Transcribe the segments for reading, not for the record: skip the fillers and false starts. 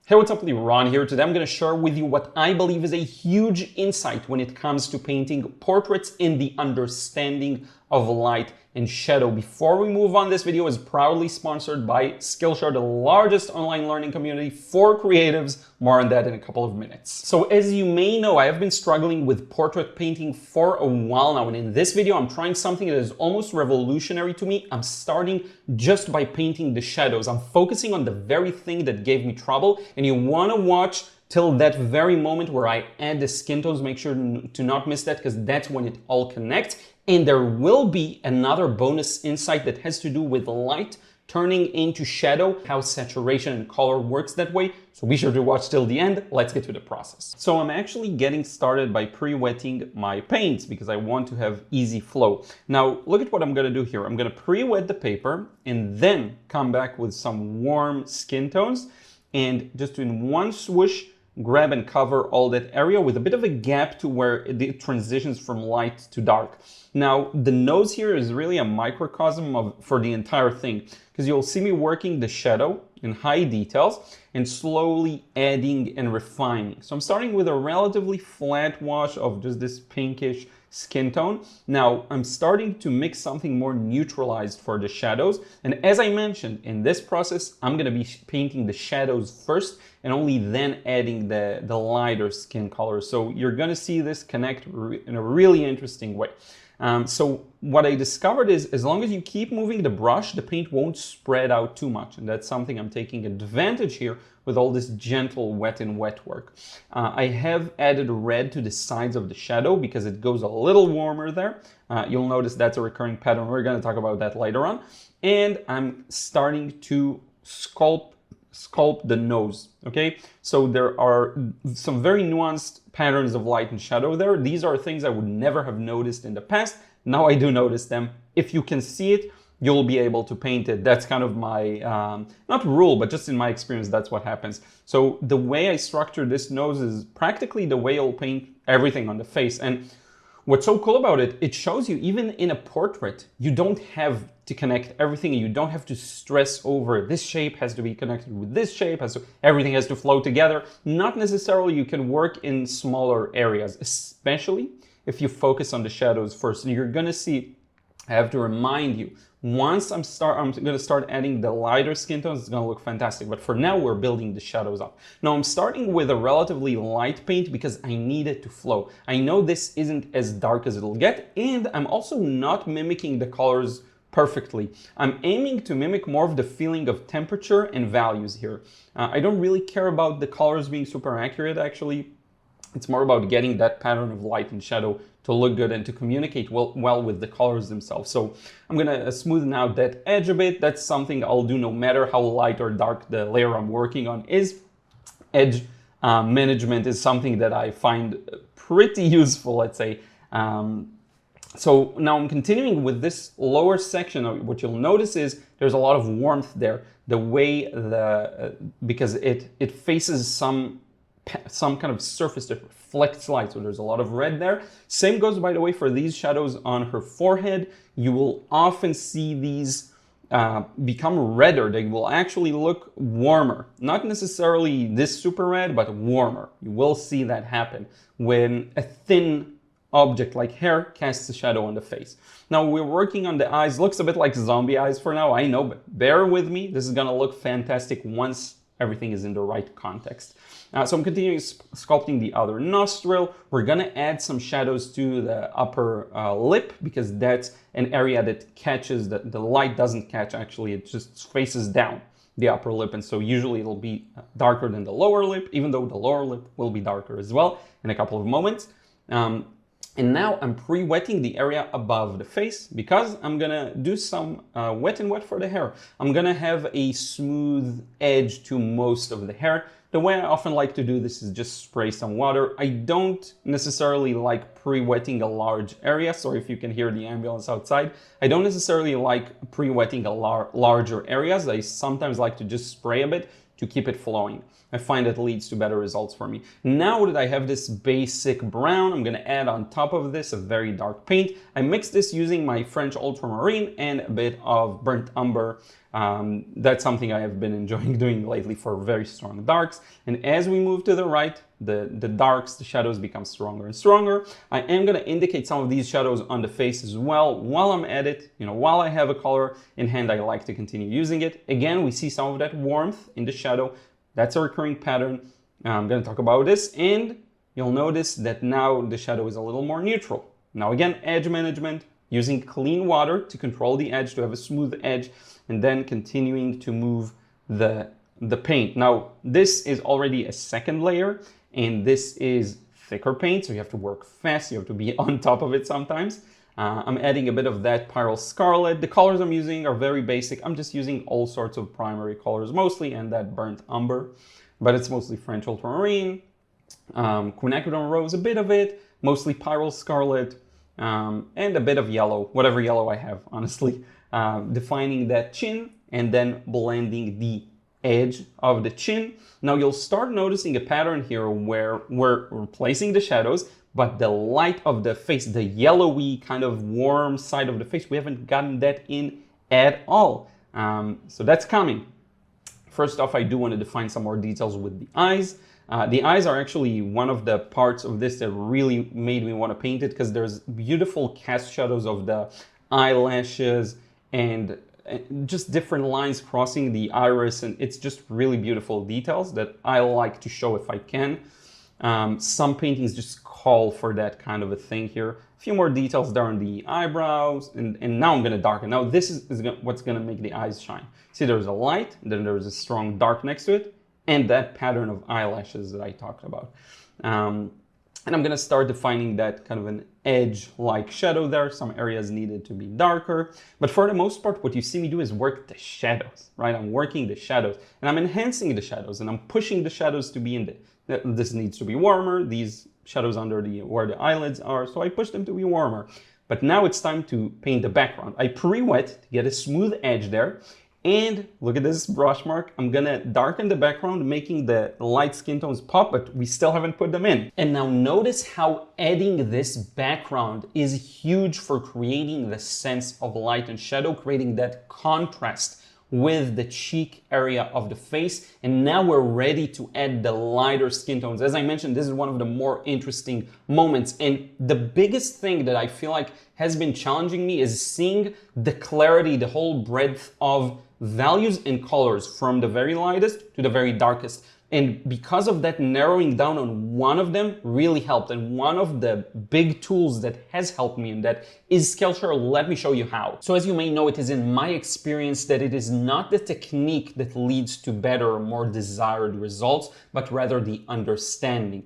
Hey, what's up, Liron here. Today I'm going to share with you what I believe is a huge insight when it comes to painting portraits in the understanding of light and shadow. Before we move on, this video is proudly sponsored by Skillshare, the largest online learning community for creatives. More on that in a couple of minutes. So as you may know, I have been struggling with portrait painting for a while now, and in this video I'm trying something that is almost revolutionary to me. I'm starting just by painting the shadows. I'm focusing on the very thing that gave me trouble, and you want to watch till that very moment where I add the skin tones. Make sure to not miss that, because that's when it all connects. And there will be another bonus insight that has to do with light turning into shadow, how saturation and color works that way. So be sure to watch till the end. Let's get to the process. So I'm actually getting started by pre-wetting my paints because I want to have easy flow. Now look at what I'm going to do here. I'm going to pre-wet the paper and then come back with some warm skin tones, and just in one swoosh grab and cover all that area with a bit of a gap to where it transitions from light to dark. Now, the nose here is really a microcosm for the entire thing, because you'll see me working the shadow in high details and slowly adding and refining. So I'm starting with a relatively flat wash of just this pinkish skin tone. Now I'm starting to mix something more neutralized for the shadows. And as I mentioned, in this process, I'm going to be painting the shadows first and only then adding the lighter skin color. So you're going to see this connect in a really interesting way. So what I discovered is, as long as you keep moving the brush, the paint won't spread out too much. And that's something I'm taking advantage here with all this gentle wet and wet work. I have added red to the sides of the shadow because it goes a little warmer there. You'll notice that's a recurring pattern. We're going to talk about that later on. And I'm starting to sculpt the nose. Okay, so there are some very nuanced patterns of light and shadow there. These are things I would never have noticed in the past. Now I do notice them. If you can see it, you'll be able to paint it. That's kind of my, not rule, but just in my experience, that's what happens. So the way I structure this nose is practically the way I'll paint everything on the face. And what's so cool about it, it shows you even in a portrait, you don't have to connect everything. You don't have to stress over this shape has to be connected with this shape, everything has to flow together. Not necessarily. You can work in smaller areas, especially if you focus on the shadows first. And you're gonna see, I have to remind you, once I'm gonna start adding the lighter skin tones, it's gonna look fantastic. But for now, we're building the shadows up. Now I'm starting with a relatively light paint because I need it to flow. I know this isn't as dark as it'll get, and I'm also not mimicking the colors perfectly. I'm aiming to mimic more of the feeling of temperature and values here. I don't really care about the colors being super accurate, actually. It's more about getting that pattern of light and shadow to look good and to communicate well with the colors themselves. So I'm gonna smoothen out that edge a bit. That's something I'll do no matter how light or dark the layer I'm working on is. Edge management is something that I find pretty useful, let's say. So now I'm continuing with this lower section. What you'll notice is there's a lot of warmth there. The way because it faces some kind of surface that reflects light, so there's a lot of red there. Same goes, by the way, for these shadows on her forehead. You will often see these become redder. They will actually look warmer. Not necessarily this super red, but warmer. You will see that happen when a thin object like hair casts a shadow on the face. Now we're working on the eyes. Looks a bit like zombie eyes for now, I know, but bear with me. This is gonna look fantastic once everything is in the right context. So I'm continuing sculpting the other nostril. We're gonna add some shadows to the upper lip because that's an area that catches, the light doesn't catch actually, it just faces down the upper lip, and so usually it'll be darker than the lower lip, even though the lower lip will be darker as well in a couple of moments. And now I'm pre-wetting the area above the face because I'm gonna do some wet and wet for the hair. I'm gonna have a smooth edge to most of the hair. The way I often like to do this is just spray some water. I don't necessarily like pre-wetting a large area. Sorry if you can hear the ambulance outside. I don't necessarily like pre-wetting a larger areas. I sometimes like to just spray a bit to keep it flowing. I find it leads to better results for me. Now that I have this basic brown, I'm gonna add on top of this a very dark paint. I mixed this using my French ultramarine and a bit of burnt umber That's something I have been enjoying doing lately for very strong darks. And as we move to the right, the darks, the shadows become stronger and stronger. I am going to indicate some of these shadows on the face as well while I'm at it. While I have a color in hand, I like to continue using it. Again, we see some of that warmth in the shadow. That's a recurring pattern. I'm going to talk about this, and you'll notice that now the shadow is a little more neutral. Now again, edge management, using clean water to control the edge, to have a smooth edge, and then continuing to move the paint. Now, this is already a second layer, and this is thicker paint, so you have to work fast, you have to be on top of it sometimes. I'm adding a bit of that Pyrrole Scarlet. The colors I'm using are very basic. I'm just using all sorts of primary colors mostly, and that burnt umber, but it's mostly French ultramarine, quinacridone rose, a bit of it, mostly Pyrrole Scarlet, and a bit of yellow, whatever yellow I have, honestly. Defining that chin and then blending the edge of the chin. Now you'll start noticing a pattern here where we're replacing the shadows, but the light of the face, the yellowy kind of warm side of the face, we haven't gotten that in at all. So that's coming. First off, I do want to define some more details with the eyes. The eyes are actually one of the parts of this that really made me want to paint it, because there's beautiful cast shadows of the eyelashes and just different lines crossing the iris, and it's just really beautiful details that I like to show if I can. Some paintings just call for that kind of a thing here. A few more details there on the eyebrows, and now I'm going to darken. Now this is what's going to make the eyes shine. See, there's a light, then there's a strong dark next to it, and that pattern of eyelashes that I talked about. And I'm going to start defining that kind of an edge-like shadow there. Some areas needed to be darker. But for the most part, what you see me do is work the shadows, right? I'm working the shadows, and I'm enhancing the shadows, and I'm pushing the shadows to be in this needs to be warmer. These shadows under where the eyelids are, so I push them to be warmer. But now it's time to paint the background. I pre-wet to get a smooth edge there. And look at this brush mark. I'm gonna darken the background, making the light skin tones pop, but we still haven't put them in. And now notice how adding this background is huge for creating the sense of light and shadow, creating that contrast with the cheek area of the face. And now we're ready to add the lighter skin tones. As I mentioned, this is one of the more interesting moments. And the biggest thing that I feel like has been challenging me is seeing the clarity, the whole breadth of values and colors from the very lightest to the very darkest. And because of that, narrowing down on one of them really helped. And one of the big tools that has helped me in that is Skillshare. Let me show you how. So as you may know, it is in my experience that it is not the technique that leads to better or more desired results, but rather the understanding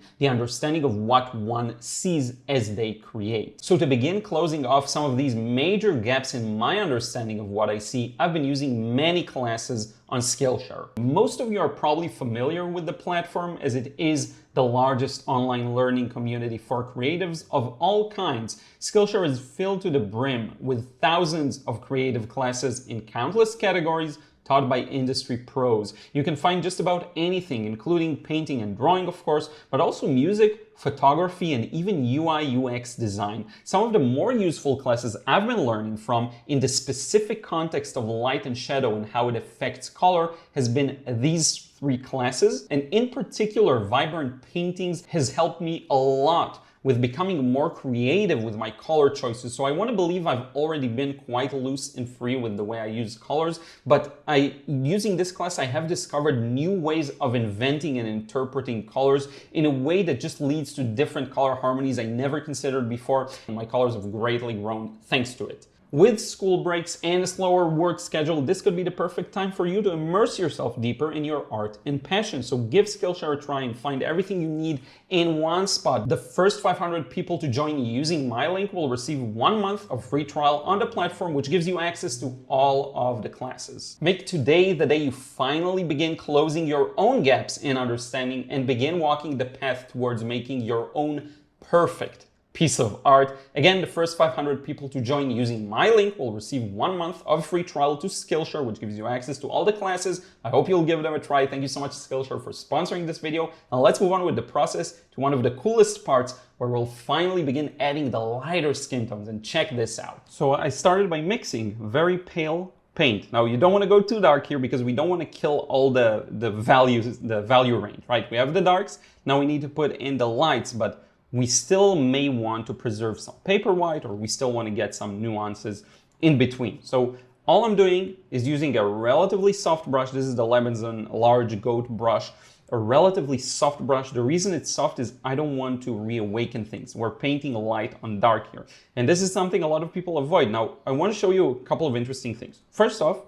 of what one sees as they create. So to begin closing off some of these major gaps in my understanding of what I see, I've been using many classes on Skillshare. Most of you are probably familiar with the platform, as it is the largest online learning community for creatives of all kinds. Skillshare is filled to the brim with thousands of creative classes in countless categories taught by industry pros. You can find just about anything, including painting and drawing, of course, but also music, photography, and even UI UX design. Some of the more useful classes I've been learning from in the specific context of light and shadow and how it affects color has been these 3 classes. And in particular, Vibrant Paintings has helped me a lot with becoming more creative with my color choices. So I want to believe I've already been quite loose and free with the way I use colors, but using this class, I have discovered new ways of inventing and interpreting colors in a way that just leads to different color harmonies I never considered before. And my colors have greatly grown thanks to it. With school breaks and a slower work schedule, this could be the perfect time for you to immerse yourself deeper in your art and passion. So give Skillshare a try and find everything you need in one spot. The first 500 people to join using my link will receive 1 month of free trial on the platform, which gives you access to all of the classes. Make today the day you finally begin closing your own gaps in understanding and begin walking the path towards making your own perfect piece of art. Again, the first 500 people to join using my link will receive 1 month of free trial to Skillshare, which gives you access to all the classes. I hope you'll give them a try. Thank you so much, Skillshare, for sponsoring this video. Now let's move on with the process to one of the coolest parts, where we'll finally begin adding the lighter skin tones. And check this out. So I started by mixing very pale paint. Now you don't want to go too dark here because we don't want to kill all the values, the value range, right? We have the darks, now we need to put in the lights, but we still may want to preserve some paper white, or we still want to get some nuances in between. So all I'm doing is using a relatively soft brush. This is the Lebanson large goat brush, a relatively soft brush. The reason it's soft is I don't want to reawaken things. We're painting light on dark here. And this is something a lot of people avoid. Now, I want to show you a couple of interesting things. First off,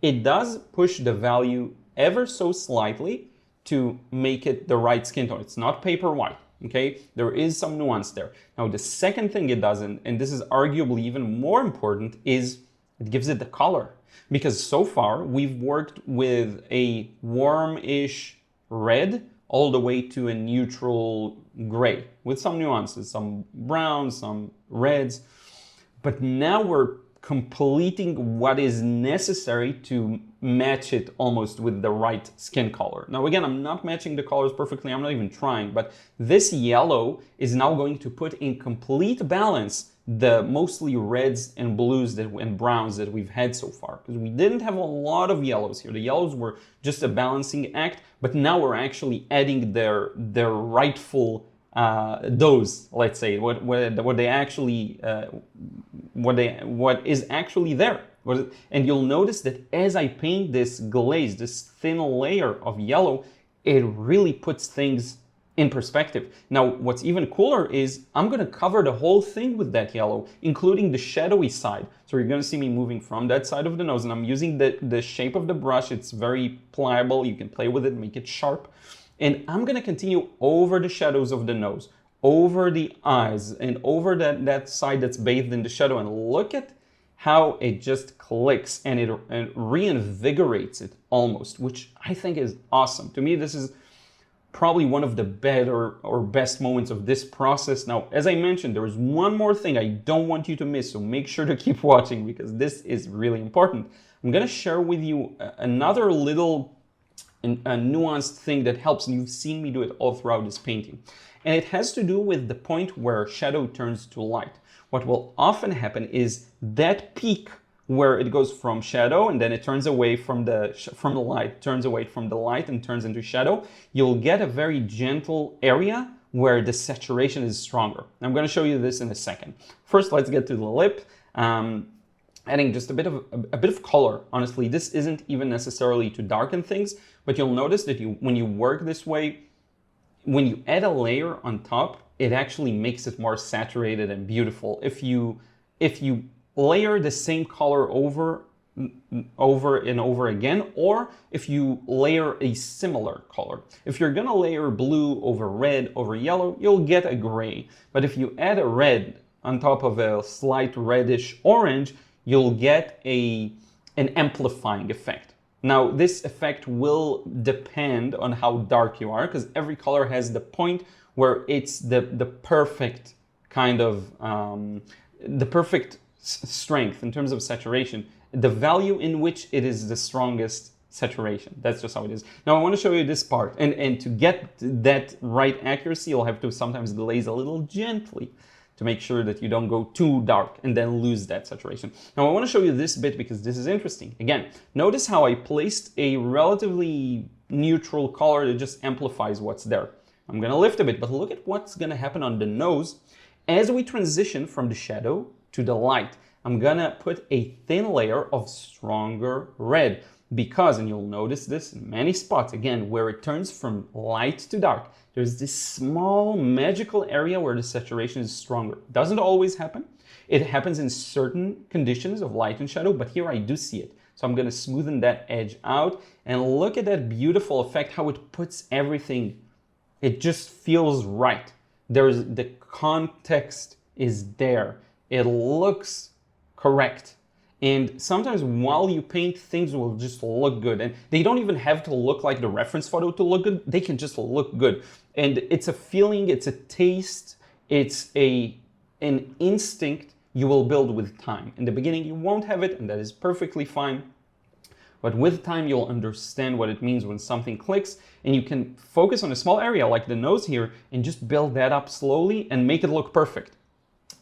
it does push the value ever so slightly to make it the right skin tone. It's not paper white, okay? There is some nuance there. Now, the second thing it does, and this is arguably even more important, is it gives it the color. Because so far, we've worked with a warm-ish red all the way to a neutral gray with some nuances, some browns, some reds. But now we're completing what is necessary to match it almost with the right skin color. Now, again, I'm not matching the colors perfectly. I'm not even trying, but this yellow is now going to put in complete balance the mostly reds and blues and browns that we've had so far, because we didn't have a lot of yellows here. The yellows were just a balancing act, but now we're actually adding their rightful dose, let's say, what is actually there. And you'll notice that as I paint this glaze, this thin layer of yellow, it really puts things in perspective. Now, what's even cooler is I'm going to cover the whole thing with that yellow, including the shadowy side. So you're going to see me moving from that side of the nose, and I'm using the shape of the brush. It's very pliable. You can play with it, make it sharp. And I'm going to continue over the shadows of the nose, over the eyes, and over that side that's bathed in the shadow. And look at how it just clicks and it reinvigorates it almost, which I think is awesome. To me, this is probably one of the better or best moments of this process. Now, as I mentioned, there is one more thing I don't want you to miss, so make sure to keep watching because this is really important. I'm going to share with you another little nuanced thing that helps, and you've seen me do it all throughout this painting. And it has to do with the point where shadow turns to light. What will often happen is that peak where it goes from shadow and then it turns away from the light, turns away from the light and turns into shadow, you'll get a very gentle area where the saturation is stronger. I'm going to show you this in a second. First, let's get to the lip. Adding just a bit of color. Honestly, this isn't even necessarily to darken things, but you'll notice that when you work this way, when you add a layer on top, it actually makes it more saturated and beautiful. If you layer the same color over and over again, or if you layer a similar color. If you're gonna layer blue over red over yellow, you'll get a gray. But if you add a red on top of a slight reddish orange, you'll get an amplifying effect. Now, this effect will depend on how dark you are, because every color has the point where it's the perfect kind of, the perfect strength in terms of saturation, the value in which it is the strongest saturation. That's just how it is. Now, I want to show you this part. And to get that right accuracy, you'll have to sometimes glaze a little gently to make sure that you don't go too dark and then lose that saturation. Now, I want to show you this bit because this is interesting. Again, notice how I placed a relatively neutral color that just amplifies what's there. I'm going to lift a bit, but look at what's going to happen on the nose as we transition from the shadow to the light. I'm going to put a thin layer of stronger red because, and you'll notice this in many spots, again, where it turns from light to dark, there's this small magical area where the saturation is stronger. It doesn't always happen. It happens in certain conditions of light and shadow, but here I do see it. So I'm going to smoothen that edge out and look at that beautiful effect, how it puts everything. It just feels right. The context is there. It looks correct. And sometimes while you paint, things will just look good. And they don't even have to look like the reference photo to look good. They can just look good. And it's a feeling, it's a taste, it's an instinct you will build with time. In the beginning, you won't have it, and that is perfectly fine. But with time, you'll understand what it means when something clicks, and you can focus on a small area like the nose here and just build that up slowly and make it look perfect.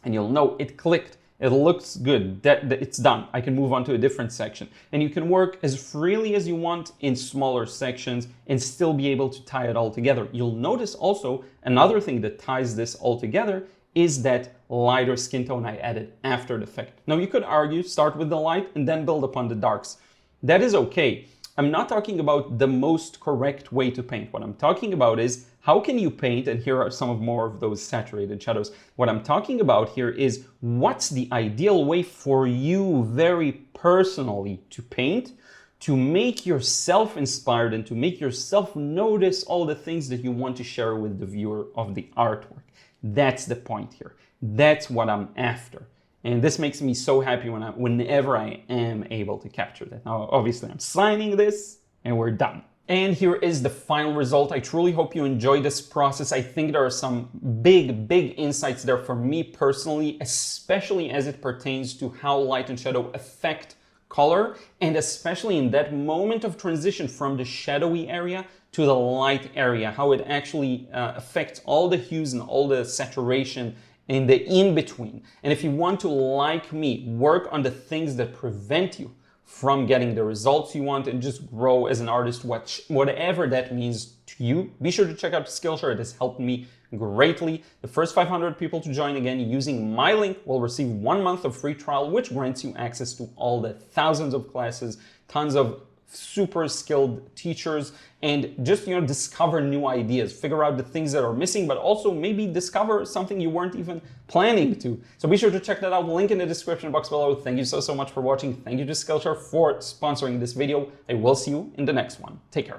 And you'll know it clicked It looks good, it's done. I can move on to a different section. And you can work as freely as you want in smaller sections and still be able to tie it all together. You'll notice also another thing that ties this all together is that lighter skin tone I added after the fact. Now you could argue, start with the light and then build upon the darks. That is okay. I'm not talking about the most correct way to paint. What I'm talking about is how can you paint, and here are some more of those saturated shadows. What I'm talking about here is what's the ideal way for you very personally to paint, to make yourself inspired and to make yourself notice all the things that you want to share with the viewer of the artwork. That's the point here. That's what I'm after. And this makes me so happy whenever I am able to capture that. Now, obviously, I'm signing this and we're done. And here is the final result. I truly hope you enjoyed this process. I think there are some big insights there for me personally, especially as it pertains to how light and shadow affect color, and especially in that moment of transition from the shadowy area to the light area, how it actually affects all the hues and all the saturation in the in-between. And if you want to, like me, work on the things that prevent you from getting the results you want and just grow as an artist, whatever that means to you, be sure to check out Skillshare. It has helped me greatly. The first 500 people to join again using my link will receive 1 month of free trial, which grants you access to all the thousands of classes, tons of super skilled teachers, and just, discover new ideas, figure out the things that are missing, but also maybe discover something you weren't even planning to. So be sure to check that out. Link in the description box below. Thank you so much for watching. Thank you to Skillshare for sponsoring this video. I will see you in the next one. Take care.